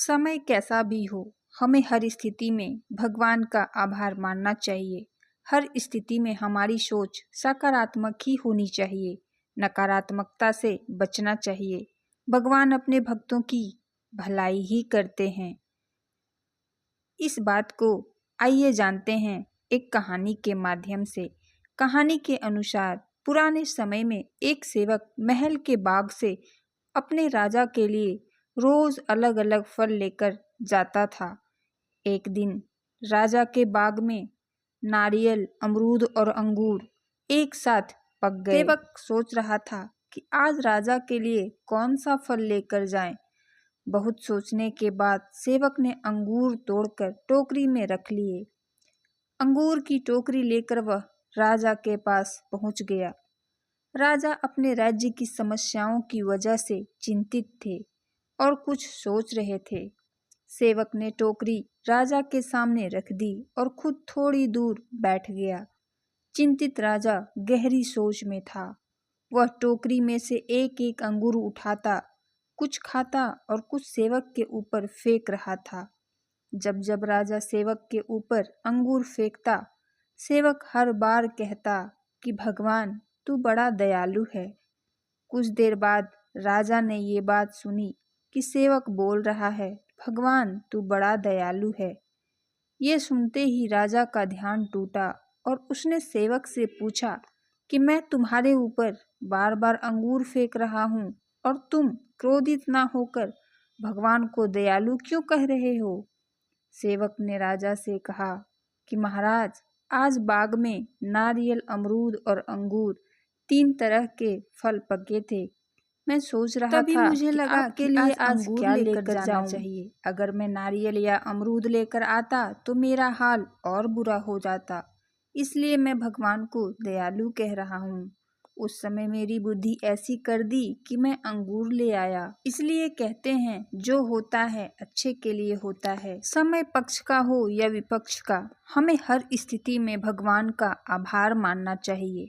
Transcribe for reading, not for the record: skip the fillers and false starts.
समय कैसा भी हो, हमें हर स्थिति में भगवान का आभार मानना चाहिए। हर स्थिति में हमारी सोच सकारात्मक ही होनी चाहिए, नकारात्मकता से बचना चाहिए। भगवान अपने भक्तों की भलाई ही करते हैं। इस बात को आइए जानते हैं एक कहानी के माध्यम से। कहानी के अनुसार पुराने समय में एक सेवक महल के बाग से अपने राजा के लिए रोज अलग अलग फल लेकर जाता था। एक दिन राजा के बाग में नारियल, अमरूद और अंगूर एक साथ पक गए। सेवक सोच रहा था कि आज राजा के लिए कौन सा फल लेकर जाएं। बहुत सोचने के बाद सेवक ने अंगूर तोड़कर टोकरी में रख लिए। अंगूर की टोकरी लेकर वह राजा के पास पहुंच गया। राजा अपने राज्य की समस्याओं की वजह से चिंतित थे और कुछ सोच रहे थे। सेवक ने टोकरी राजा के सामने रख दी और खुद थोड़ी दूर बैठ गया। चिंतित राजा गहरी सोच में था। वह टोकरी में से एक एक अंगूर उठाता, कुछ खाता और कुछ सेवक के ऊपर फेंक रहा था। जब जब राजा सेवक के ऊपर अंगूर फेंकता, सेवक हर बार कहता कि भगवान तू बड़ा दयालु है। कुछ देर बाद राजा ने ये बात सुनी कि सेवक बोल रहा है, भगवान तू बड़ा दयालु है। ये सुनते ही राजा का ध्यान टूटा और उसने सेवक से पूछा कि मैं तुम्हारे ऊपर बार बार अंगूर फेंक रहा हूँ और तुम क्रोधित ना होकर भगवान को दयालु क्यों कह रहे हो। सेवक ने राजा से कहा कि महाराज, आज बाग में नारियल, अमरूद और अंगूर 3 तरह के फल पके थे। मैं सोच रहा तभी था मुझे कि लगा आपके कि लिए आज अंगूर क्या लेकर लेकर जाना जाऊं। चाहिए। अगर मैं नारियल या अमरूद लेकर आता तो मेरा हाल और बुरा हो जाता। इसलिए मैं भगवान को दयालु कह रहा हूँ। उस समय मेरी बुद्धि ऐसी कर दी कि मैं अंगूर ले आया। इसलिए कहते हैं जो होता है अच्छे के लिए होता है। समय पक्ष का हो या विपक्ष का, हमें हर स्थिति में भगवान का आभार मानना चाहिए।